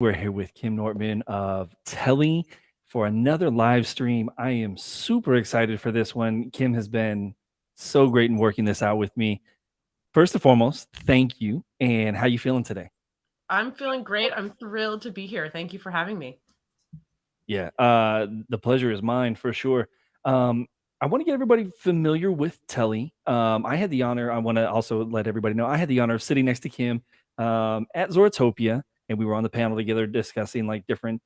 We're here with Kim Nortman of Telly for another live stream. I am super excited for this one. Kim has been so great in working this out with me. First and foremost, thank you. And how you feeling today? I'm feeling great. I'm thrilled to be here. Thank you for having me. Yeah, the pleasure is mine for sure. Um, I want to get everybody familiar with Telly. I had the honor. I want to also let everybody know I had the honor of sitting next to Kim at Zoratopia, and we were on the panel together discussing like different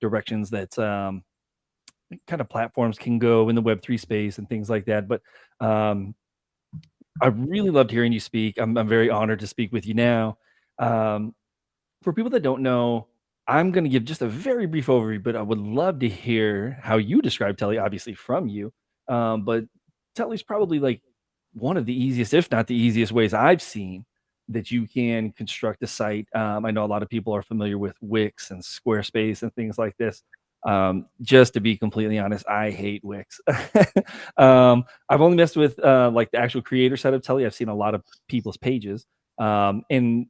directions that kind of platforms can go in the Web3 space and things like that. But um, I really loved hearing you speak. I'm very honored to speak with you now. Um, for people that don't know, I'm going to give just a very brief overview, but I would love to hear how you describe Telly, obviously from you. But Telly's probably like one of the easiest, if not the easiest ways I've seen that you can construct a site. I know a lot of people are familiar with Wix and Squarespace and things like this. Just to be completely honest, I hate Wix. I've only messed with like the actual creator side of Telly. I've seen a lot of people's pages. And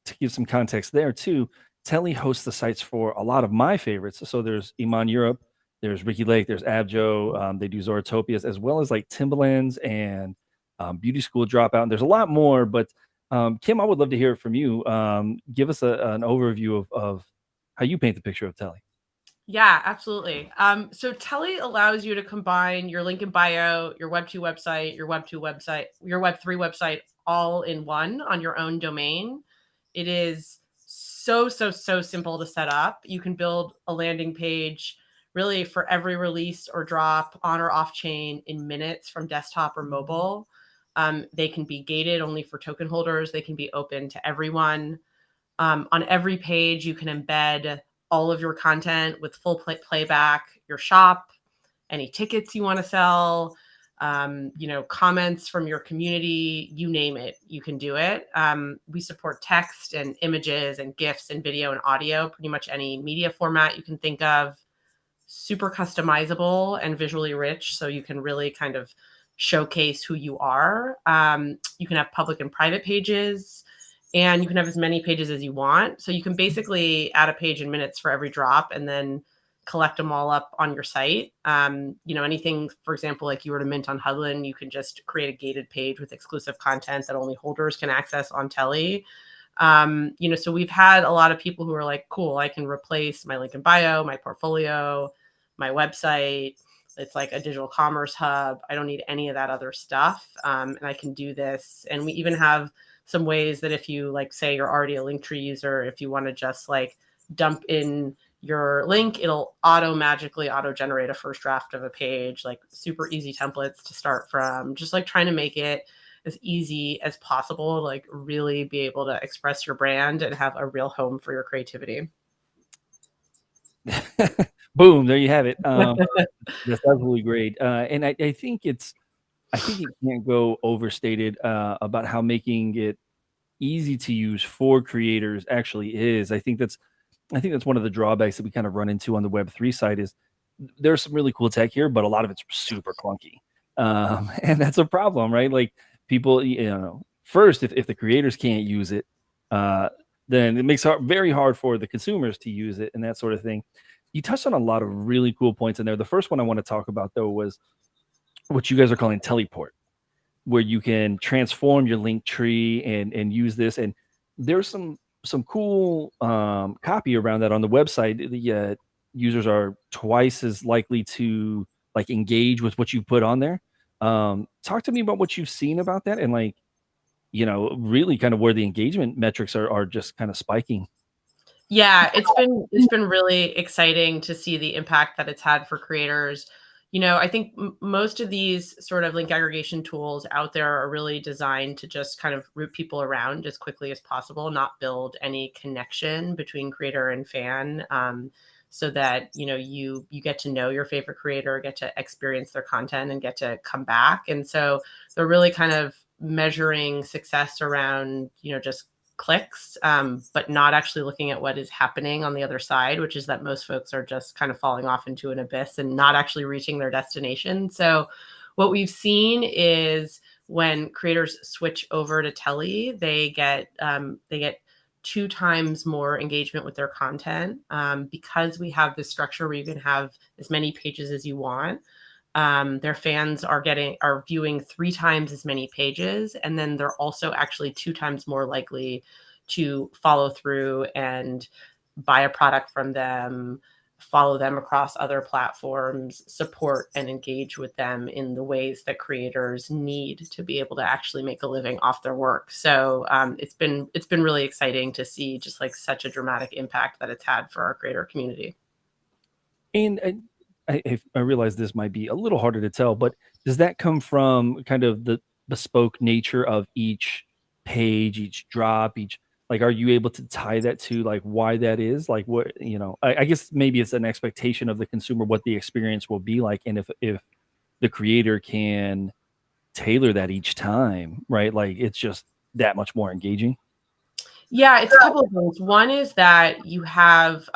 to give some context there too, Telly hosts the sites for a lot of my favorites. So there's Iman Europe, there's Ricky Lake, there's Abjo. They do Zoratopias as well as like Timbalands and Beauty School Dropout. And there's a lot more, but Kim, I would love to hear it from you. Give us an overview of how you paint the picture of Telly. Yeah, absolutely. So Telly allows you to combine your link in bio, your Web2 website, your Web2 website, your Web3 website all in one on your own domain. It is so simple to set up. You can build a landing page really for every release or drop on or off chain in minutes from desktop or mobile. They can be gated only for token holders. They can be open to everyone. On every page, you can embed all of your content with full playback, your shop, any tickets you want to sell, comments from your community, you name it, you can do it. We support text and images and GIFs and video and audio, pretty much any media format you can think of. Super customizable and visually rich, so you can really kind of showcase who you are. You can have public and private pages, and you can have as many pages as you want. So you can basically add a page in minutes for every drop and then collect them all up on your site. Anything, for example, like you were to mint on Hudlin, you can just create a gated page with exclusive content that only holders can access on Telly. So we've had a lot of people who are like, cool, I can replace my link in bio, my portfolio, my website. It's like a digital commerce hub. I don't need any of that other stuff. And I can do this. And we even have some ways that if you like, say you're already a Linktree user, if you want to just like dump in your link, it'll magically auto generate a first draft of a page, like super easy templates to start from, just like trying to make it as easy as possible to like really be able to express your brand and have a real home for your creativity. Boom, there you have it. That's absolutely great. And I think I think it can't go overstated about how making it easy to use for creators actually is. I think that's one of the drawbacks that we kind of run into on the Web3 side is there's some really cool tech here, but a lot of it's super clunky. And that's a problem, right? Like people, first, if the creators can't use it, then it makes it very hard for the consumers to use it and that sort of thing. You touched on a lot of really cool points in there. The first one I want to talk about though was what you guys are calling teleport, where you can transform your link tree and use this. And there's some cool copy around that on the website. The users are twice as likely to like engage with what you put on there. Talk to me about what you've seen about that and like, really kind of where the engagement metrics are just kind of spiking. Yeah, it's been really exciting to see the impact that it's had for creators. I think most of these sort of link aggregation tools out there are really designed to just kind of route people around as quickly as possible, not build any connection between creator and fan, so that you get to know your favorite creator, get to experience their content, and get to come back. And so they're really kind of measuring success around just clicks, but not actually looking at what is happening on the other side, which is that most folks are just kind of falling off into an abyss and not actually reaching their destination. So what we've seen is when creators switch over to Telly, they get 2 times more engagement with their content, because we have this structure where you can have as many pages as you want. Their fans are viewing 3 times as many pages, and then they're also actually 2 times more likely to follow through and buy a product from them, follow them across other platforms, support and engage with them in the ways that creators need to be able to actually make a living off their work. So it's been really exciting to see just like such a dramatic impact that it's had for our creator community. And I realize this might be a little harder to tell, but does that come from kind of the bespoke nature of each page, each drop, each like, are you able to tie that to like why that is? Like, what I guess maybe it's an expectation of the consumer what the experience will be like, and if the creator can tailor that each time, right? Like, it's just that much more engaging. Yeah, it's a couple of things. One is that you have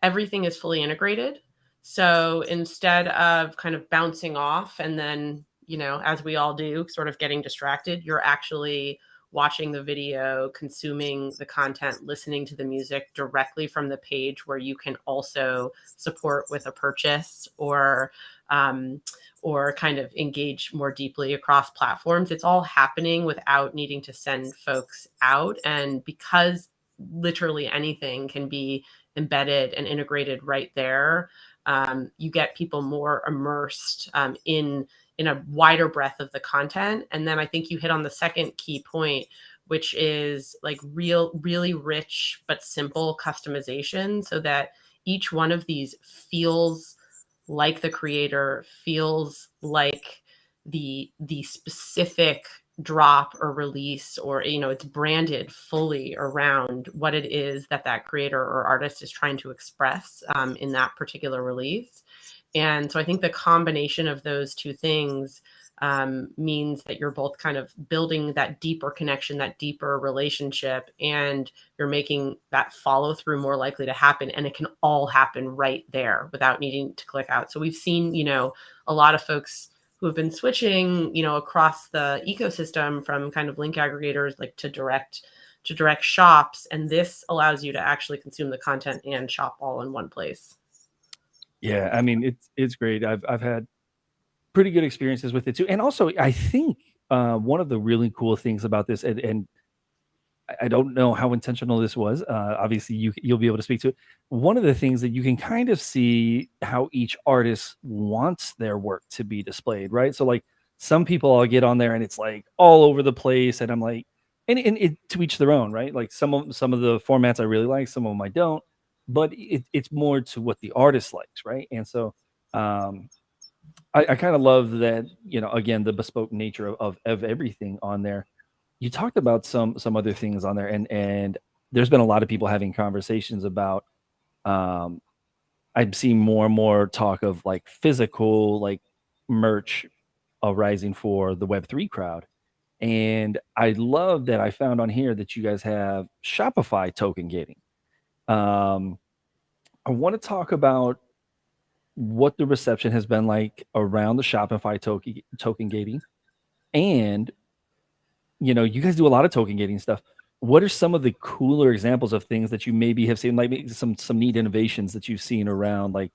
everything is fully integrated. So instead of kind of bouncing off and then, as we all do, sort of getting distracted, you're actually watching the video, consuming the content, listening to the music directly from the page where you can also support with a purchase um, or kind of engage more deeply across platforms. It's all happening without needing to send folks out. And because literally anything can be embedded and integrated right there, you get people more immersed in a wider breadth of the content. And then I think you hit on the second key point, which is like really rich but simple customization, so that each one of these feels like the creator, feels like the specific drop or release, or it's branded fully around what it is that that creator or artist is trying to express in that particular release. And so I think the combination of those two things means that you're both kind of building that deeper connection, that deeper relationship, and you're making that follow through more likely to happen. And it can all happen right there without needing to click out. So we've seen, a lot of folks who have been switching, across the ecosystem from kind of link aggregators like to direct shops. And this allows you to actually consume the content and shop all in one place. Yeah, I mean, it's great. I've had pretty good experiences with it too, and also I think one of the really cool things about this, and I don't know how intentional this was. Obviously, you'll be able to speak to it. One of the things that you can kind of see how each artist wants their work to be displayed, right? So, like some people, I'll get on there and it's like all over the place, and I'm like, and it to each their own, right? Like some of the formats I really like, some of them I don't, but it's more to what the artist likes, right? And so, um, I kind of love that, again, the bespoke nature of everything on there. You talked about some other things on there, and there's been a lot of people having conversations about. Um, I'm seeing more and more talk of like physical like merch arising for the Web3 crowd, and I love that I found on here that you guys have Shopify token gating. Um, I want to talk about what the reception has been like around the Shopify token gating, and you guys do a lot of token gating stuff. What are some of the cooler examples of things that you maybe have seen, like maybe some neat innovations that you've seen around, like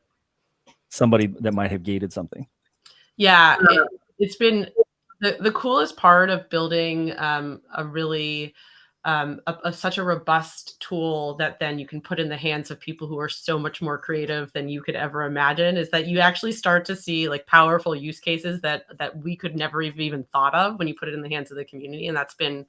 somebody that might have gated something? Yeah, it's been the coolest part of building a really such a robust tool that then you can put in the hands of people who are so much more creative than you could ever imagine, is that you actually start to see like powerful use cases that we could never have even thought of when you put it in the hands of the community. And that's been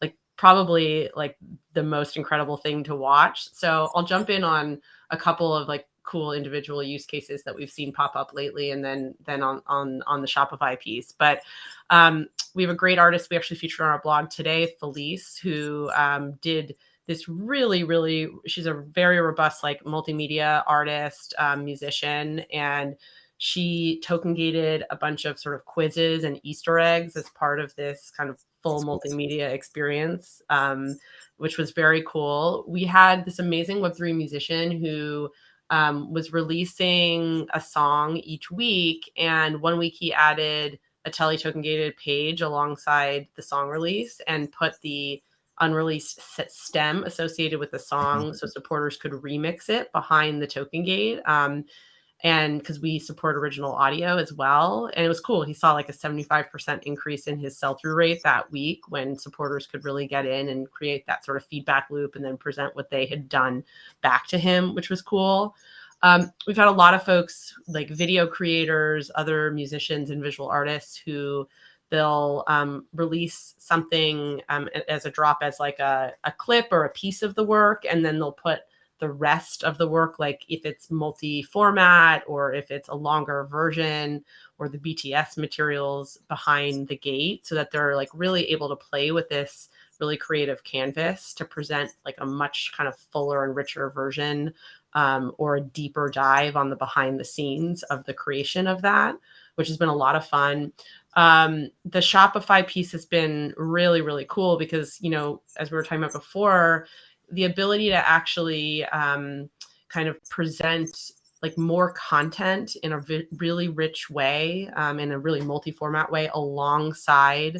like probably like the most incredible thing to watch. So I'll jump in on a couple of like cool individual use cases that we've seen pop up lately, and then on the Shopify piece. But we have a great artist we actually featured on our blog today, Felice, who did this really, she's a very robust like multimedia artist, musician, and she token gated a bunch of sort of quizzes and Easter eggs as part of this kind of full multimedia experience, which was very cool. We had this amazing Web3 musician who was releasing a song each week, and one week he added a Telly token gated page alongside the song release and put the unreleased stem associated with the song, so supporters could remix it behind the token gate. And because we support original audio as well. And it was cool. He saw like a 75% increase in his sell-through rate that week when supporters could really get in and create that sort of feedback loop and then present what they had done back to him, which was cool. We've had a lot of folks like video creators, other musicians and visual artists who they'll release something as a drop as like a clip or a piece of the work, and then they'll put the rest of the work, like if it's multi-format or if it's a longer version or the BTS materials behind the gate, so that they're like really able to play with this really creative canvas to present like a much kind of fuller and richer version, or a deeper dive on the behind the scenes of the creation of that, which has been a lot of fun. The Shopify piece has been really, really cool because, you know, as we were talking about before, the ability to actually kind of present like more content in a really rich way, in a really multi-format way, alongside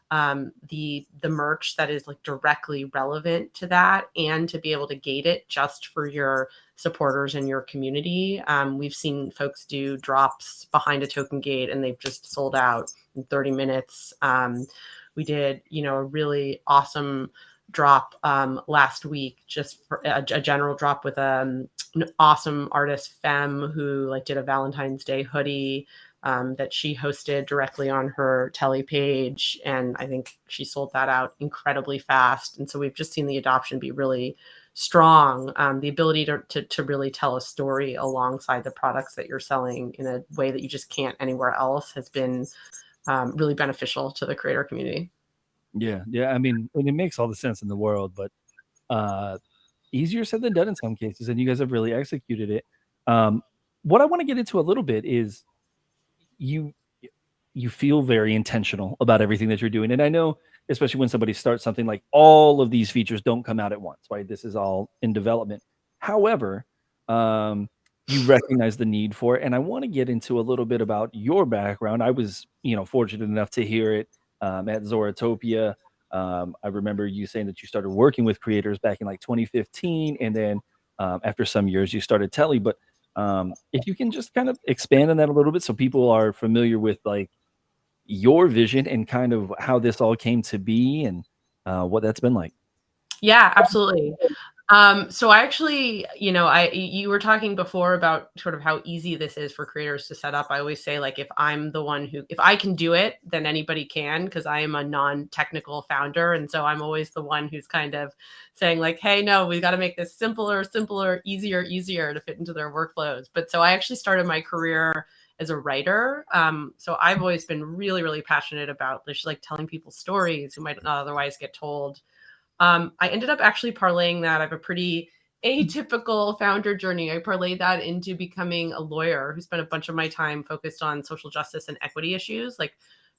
the merch that is like directly relevant to that, and to be able to gate it just for your supporters in your community. We've seen folks do drops behind a token gate and they've just sold out in 30 minutes. We did, you know, a really awesome drop last week, just for a general drop with an awesome artist, Femme, who like did a Valentine's Day hoodie that she hosted directly on her Telly page, and I think she sold that out incredibly fast. And so we've just seen the adoption be really strong. The ability to really tell a story alongside the products that you're selling in a way that you just can't anywhere else has been really beneficial to the creator community. Yeah, yeah. I mean, and it makes all the sense in the world, but easier said than done in some cases, and you guys have really executed it. What I want to get into a little bit is you you feel very intentional about everything that you're doing, and I know, especially when somebody starts something, like all of these features don't come out at once, right? This is all in development. However, you recognize the need for it, and I want to get into a little bit about your background. I was, you know, fortunate enough to hear it at Zoratopia. I remember you saying that you started working with creators back in like 2015, and then after some years, you started Telly. But if you can just kind of expand on that a little bit, so people are familiar with like your vision and kind of how this all came to be, and what that's been like. Yeah, absolutely. So I actually, you know, you were talking before about sort of how easy this is for creators to set up. I always say, like, if I'm the one who, if I can do it, then anybody can, because I am a non-technical founder. And so I'm always the one who's kind of saying like, hey, no, we've got to make this simpler, easier to fit into their workflows. But so I actually started my career as a writer. So I've always been really, really passionate about just like telling people stories who might not otherwise get told. I ended up actually parlaying that. I have a pretty atypical founder journey. I parlayed that into becoming a lawyer who spent a bunch of my time focused on social justice and equity issues, like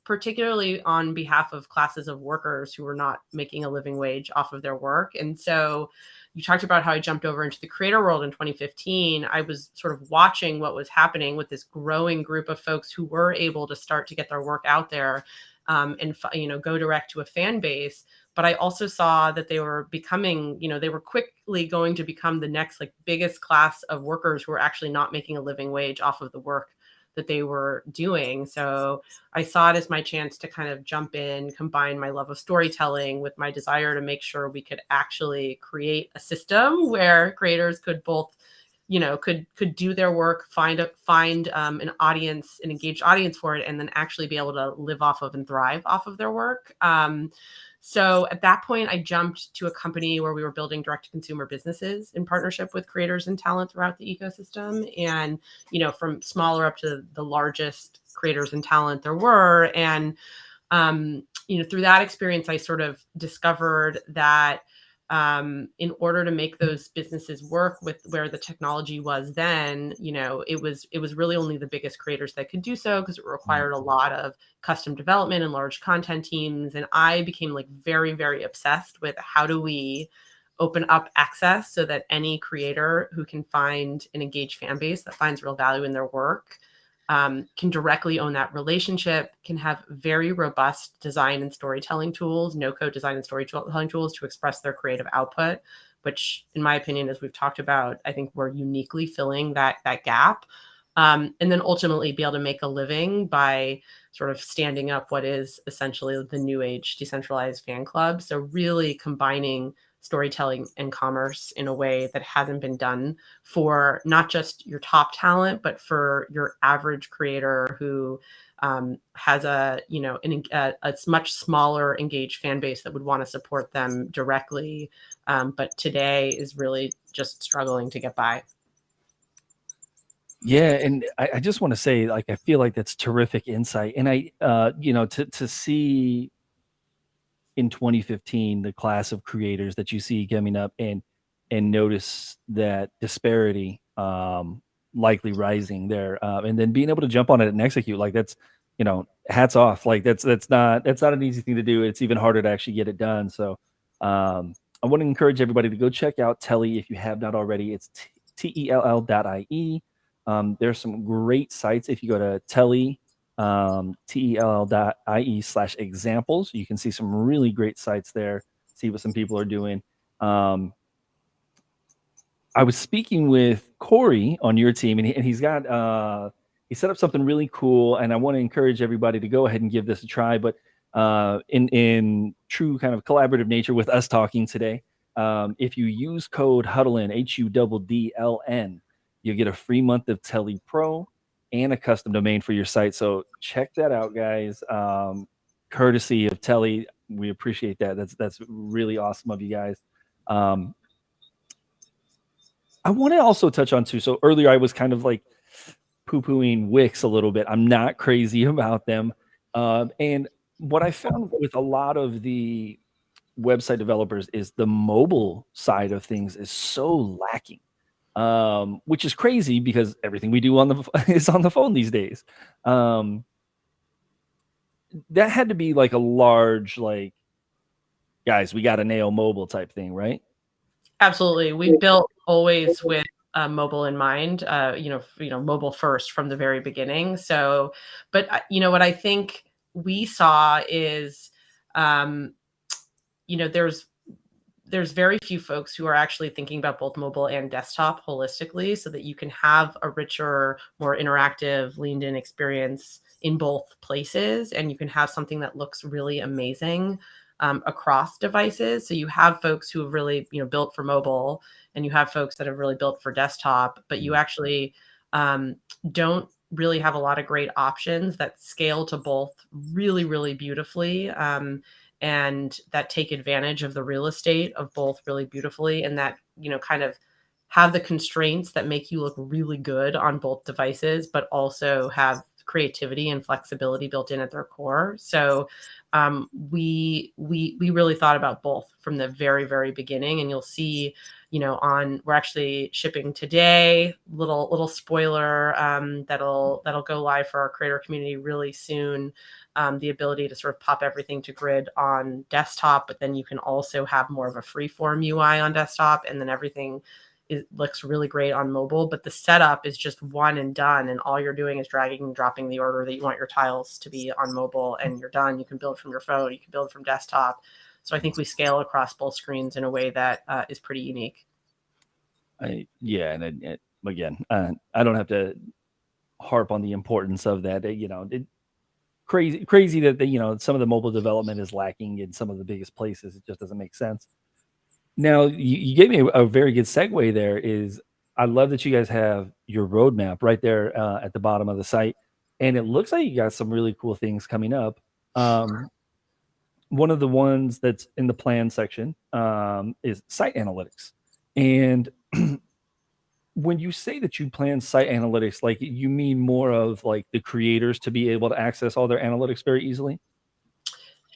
particularly on behalf of classes of workers who were not making a living wage off of their work. And so you talked about how I jumped over into the creator world in 2015. I was sort of watching what was happening with this growing group of folks who were able to start to get their work out there, and you know, go direct to a fan base. But I also saw that they were becoming, you know, they were quickly going to become the next like biggest class of workers who were actually not making a living wage off of the work that they were doing. So I saw it as my chance to kind of jump in, combine my love of storytelling with my desire to make sure we could actually create a system where creators could both, you know, could do their work, find an audience, an engaged audience for it, and then actually be able to live off of and thrive off of their work. So at that point, I jumped to a company where we were building direct-to-consumer businesses in partnership with creators and talent throughout the ecosystem. And, you know, from smaller up to the largest creators and talent there were. And, you know, through that experience, I sort of discovered that in order to make those businesses work with where the technology was then, you know, it was really only the biggest creators that could do so, because it required a lot of custom development and large content teams. And I became like very, very obsessed with how do we open up access so that any creator who can find an engaged fan base that finds real value in their work can directly own that relationship, can have very robust design and storytelling tools, no-code design and storytelling tools to express their creative output, which in my opinion, as we've talked about, I think we're uniquely filling that gap. And then ultimately be able to make a living by sort of standing up what is essentially the new age decentralized fan club. So really combining storytelling and commerce in a way that hasn't been done for not just your top talent, but for your average creator who has a a much smaller engaged fan base that would want to support them directly, but today is really just struggling to get by. Yeah, and I just want to say, like, I feel like that's terrific insight, and to see in 2015 the class of creators that you see coming up and notice that disparity likely rising there, and then being able to jump on it and execute like that's hats off. Like that's not an easy thing to do. It's even harder to actually get it done. So I want to encourage everybody to go check out Telly if you have not already. It's tell.ie. There's some great sites if you go to Telly, tell.ie/examples. You can see some really great sites there, see what some people are doing. I was speaking with Corey on your team, and he's got he set up something really cool, and I want to encourage everybody to go ahead and give this a try. But in true kind of collaborative nature with us talking today, if you use code HUDDLN HUDDLN, you'll get a free month of Telly Pro and a custom domain for your site. So check that out, guys. Courtesy of Telly, we appreciate that. That's really awesome of you guys. I want to also touch on too. So earlier I was kind of like poo-pooing Wix a little bit. I'm not crazy about them. And what I found with a lot of the website developers is the mobile side of things is so lacking, which is crazy because everything we do on the is on the phone these days. That had to be like a large, like, guys, we got to nail mobile type thing, right? Absolutely. We built always with mobile in mind, mobile first from the very beginning. So, but what I think we saw is, um, there's very few folks who are actually thinking about both mobile and desktop holistically so that you can have a richer, more interactive, leaned in experience in both places. And you can have something that looks really amazing across devices. So you have folks who have really, built for mobile, and you have folks that have really built for desktop, but you actually don't really have a lot of great options that scale to both really, really beautifully. And that take advantage of the real estate of both really beautifully, and that kind of have the constraints that make you look really good on both devices, but also have creativity and flexibility built in at their core. So we really thought about both from the very, very beginning. And you'll see, we're actually shipping today, little spoiler, that'll go live for our creator community really soon. The ability to sort of pop everything to grid on desktop, but then you can also have more of a free-form UI on desktop, and then everything looks really great on mobile. But the setup is just one and done, and all you're doing is dragging and dropping the order that you want your tiles to be on mobile, and you're done. You can build from your phone, you can build from desktop. So I think we scale across both screens in a way that is pretty unique. Yeah, and again, I don't have to harp on the importance of that. Crazy that some of the mobile development is lacking in some of the biggest places. It just doesn't make sense. Now you gave me a very good segue there. Is I love that you guys have your roadmap right there at the bottom of the site, and it looks like you got some really cool things coming up. One of the ones that's in the plan section is site analytics, and when you say that you plan site analytics, like you mean more of like the creators to be able to access all their analytics very easily?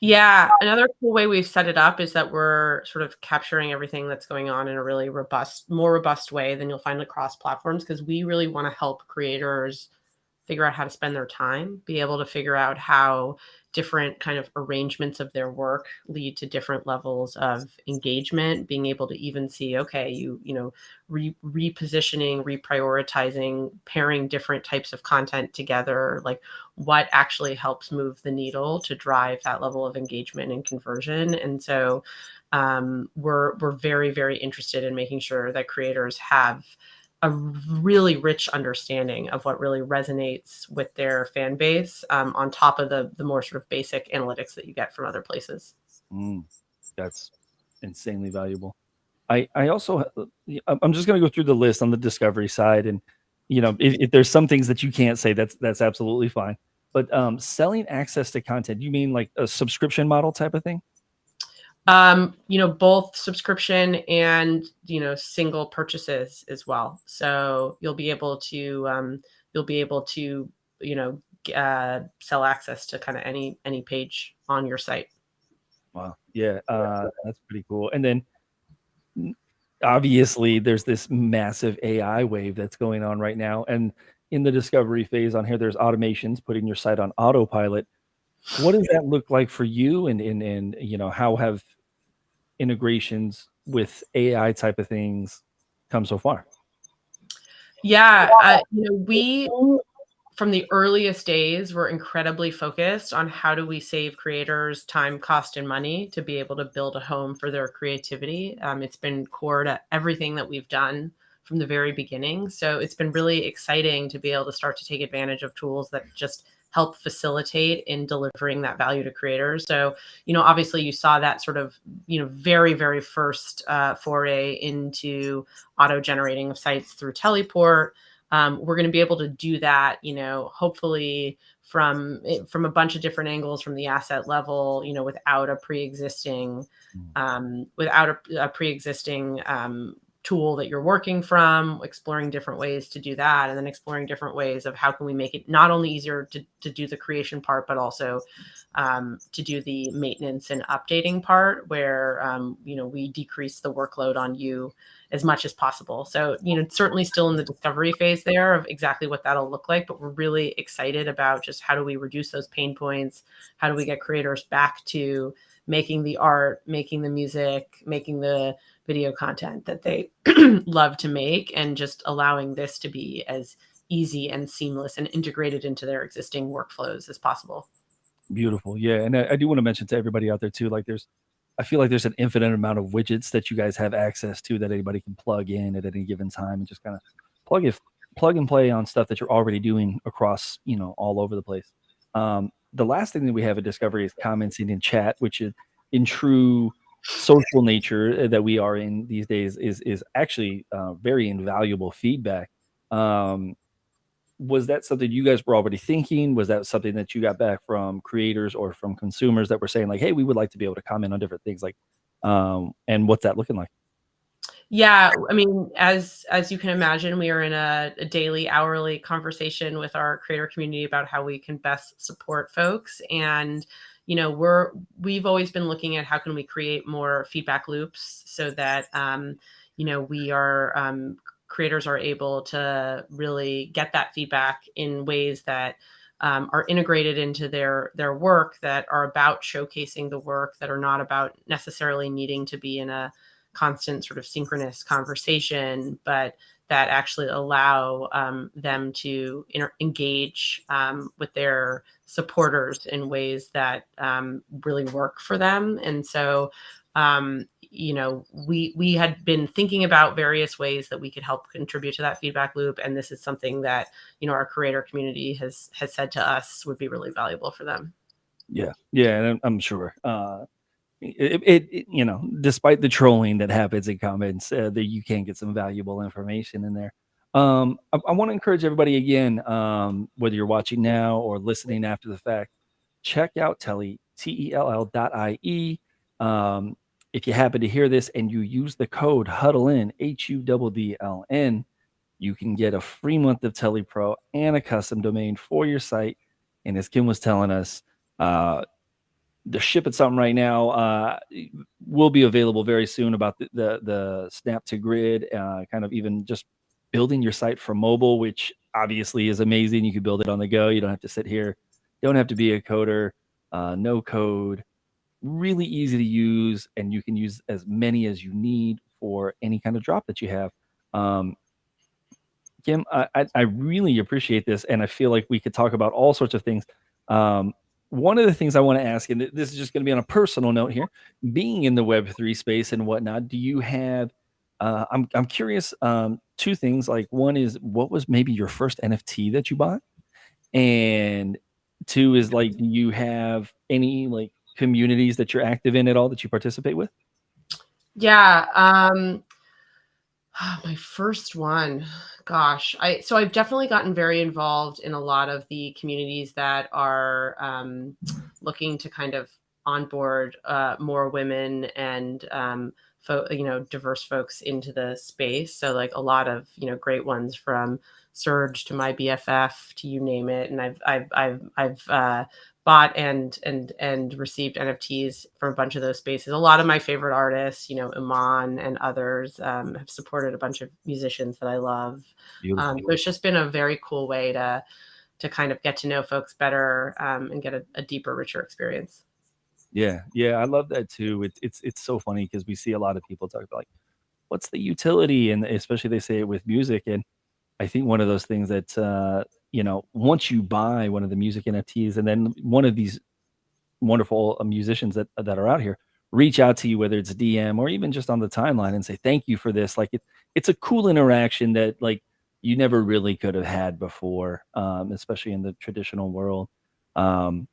Yeah, another cool way we've set it up is that we're sort of capturing everything that's going on in a really more robust way than you'll find across platforms, because we really want to help creators figure out how to spend their time, be able to figure out how different kind of arrangements of their work lead to different levels of engagement. Being able to even see, okay, repositioning, reprioritizing, pairing different types of content together, like what actually helps move the needle to drive that level of engagement and conversion. And so we're very, very interested in making sure that creators have a really rich understanding of what really resonates with their fan base, on top of the more sort of basic analytics that you get from other places. That's insanely valuable. I also I'm just going to go through the list on the discovery side, and if there's some things that you can't say, that's absolutely fine. But selling access to content, you mean like a subscription model type of thing? Both subscription and single purchases as well. So you'll be able to sell access to kind of any page on your site. Wow. Yeah, that's pretty cool. And then obviously there's this massive AI wave that's going on right now. And in the discovery phase on here, there's automations putting your site on autopilot. What does that look like for you? And how have integrations with AI type of things come so far? Yeah, we from the earliest days were incredibly focused on how do we save creators time, cost, and money to be able to build a home for their creativity. It's been core to everything that we've done from the very beginning. So it's been really exciting to be able to start to take advantage of tools that just help facilitate in delivering that value to creators. So, obviously you saw that sort of, very, very first foray into auto generating of sites through Teleport. We're going to be able to do that, hopefully from a bunch of different angles from the asset level, without a pre-existing tool that you're working from, exploring different ways to do that, and then exploring different ways of how can we make it not only easier to do the creation part, but also to do the maintenance and updating part where, we decrease the workload on you as much as possible. So, certainly still in the discovery phase there of exactly what that'll look like, but we're really excited about just how do we reduce those pain points? How do we get creators back to making the art, making the music, making the video content that they love to make, and just allowing this to be as easy and seamless and integrated into their existing workflows as possible. Beautiful. Yeah. And I do want to mention to everybody out there too, like I feel like there's an infinite amount of widgets that you guys have access to that anybody can plug in at any given time and just kind of plug it, plug and play on stuff that you're already doing across, all over the place. The last thing that we have at Discovery is commenting in chat, which is in true social nature that we are in these days is actually very invaluable feedback. Um, was that something you guys were already thinking? Was that something that you got back from creators or from consumers that were saying like, "Hey, we would like to be able to comment on different things," like, and what's that looking like? Yeah, I mean, as you can imagine, we are in a daily, hourly conversation with our creator community about how we can best support folks. And we've always been looking at how can we create more feedback loops so that we are creators are able to really get that feedback in ways that are integrated into their work, that are about showcasing the work, that are not about necessarily needing to be in a constant sort of synchronous conversation, but that actually allow them to engage with their supporters in ways that really work for them. And so, we had been thinking about various ways that we could help contribute to that feedback loop, and this is something that our creator community has said to us would be really valuable for them. Yeah, yeah, and I'm sure. Despite the trolling that happens in comments, that you can get some valuable information in there. I want to encourage everybody again, whether you're watching now or listening after the fact, check out Telly, Tell.ie. If you happen to hear this and you use the code HUDDLEN, HUDDLN, you can get a free month of Telly Pro and a custom domain for your site. And as Kim was telling us, they're shipping something right now. Will be available very soon about the Snap to Grid, kind of even just building your site for mobile, which obviously is amazing. You can build it on the go. You don't have to sit here. Don't have to be a coder. no code, really easy to use, and you can use as many as you need for any kind of drop that you have. Um, Kim, I really appreciate this, and I feel like we could talk about all sorts of things. Um, one of the things I want to ask, and this is just going to be on a personal note here, being in the Web3 space and whatnot, do you have? I'm curious. Two things. Like one is, what was maybe your first NFT that you bought, and two is like, do you have any like communities that you're active in at all that you participate with? Yeah. My first one, gosh, I've definitely gotten very involved in a lot of the communities that are looking to kind of onboard more women and diverse folks into the space. So like a lot of great ones from Surge to my BFF to you name it, and I've bought and received NFTs for a bunch of those spaces. A lot of my favorite artists, Iman and others, have supported a bunch of musicians that I love. Beautiful. So it's just been a very cool way to kind of get to know folks better, and get a deeper, richer experience. Yeah, yeah, I love that too. It's so funny because we see a lot of people talk about like, what's the utility, and especially they say it with music. And I think one of those things that once you buy one of the music NFTs, and then one of these wonderful musicians that are out here reach out to you, whether it's DM or even just on the timeline, and say thank you for this. Like it's a cool interaction that like you never really could have had before, especially in the traditional world. Um,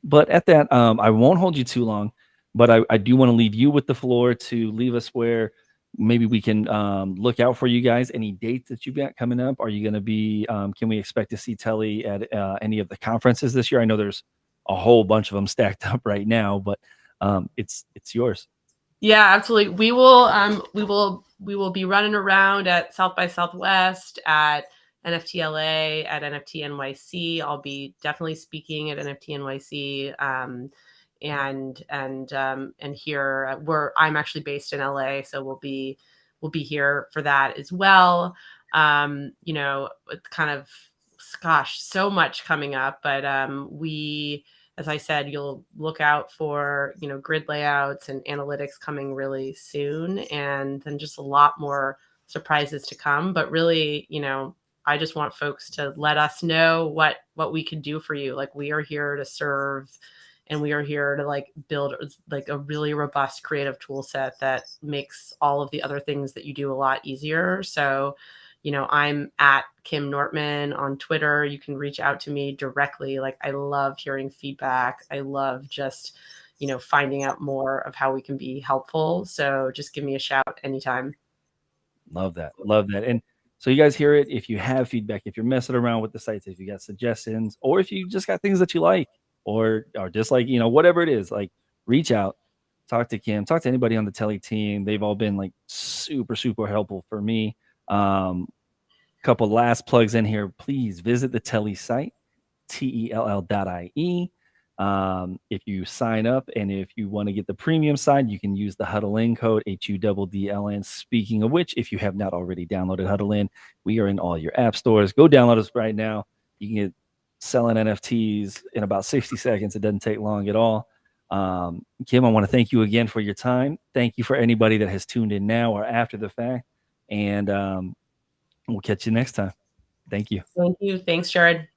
but at that, I won't hold you too long, but I do want to leave you with the floor to leave us where maybe we can look out for you guys. Any dates that you've got coming up? Are you going to be? Can we expect to see Telly at any of the conferences this year? I know there's a whole bunch of them stacked up right now, but it's yours. Yeah, absolutely. We will be running around at South by Southwest, at NFTLA, at NFT NYC. I'll be definitely speaking at NFT NYC. And here where I'm actually based in LA, so we'll be here for that as well. It's kind of, gosh, so much coming up, but as I said, you'll look out for, grid layouts and analytics coming really soon, and then just a lot more surprises to come. But really, I just want folks to let us know what we can do for you. Like, we are here to serve, and we are here to like build like a really robust creative tool set that makes all of the other things that you do a lot easier. So I'm at Kim Nortman on Twitter. You can reach out to me directly. Like, I love hearing feedback. I love just, finding out more of how we can be helpful. So just give me a shout anytime. Love that. Love that. And so you guys hear it. If you have feedback, if you're messing around with the sites, if you got suggestions, or if you just got things that you like, or just like, whatever it is, like reach out, talk to Kim, talk to anybody on the Telly team. They've all been like super, super helpful for me. Couple last plugs in here. Please visit the Telly site, tell.ie. If you sign up and if you want to get the premium side, you can use the Huddle In code HUDDLN. Speaking of which, if you have not already downloaded Huddle In, we are in all your app stores. Go download us right now. You can get selling NFTs in about 60 seconds. It doesn't take long at all. Kim, I want to thank you again for your time. Thank you for anybody that has tuned in now or after the fact. And we'll catch you next time. Thank you. Thank you. Thanks, Jared.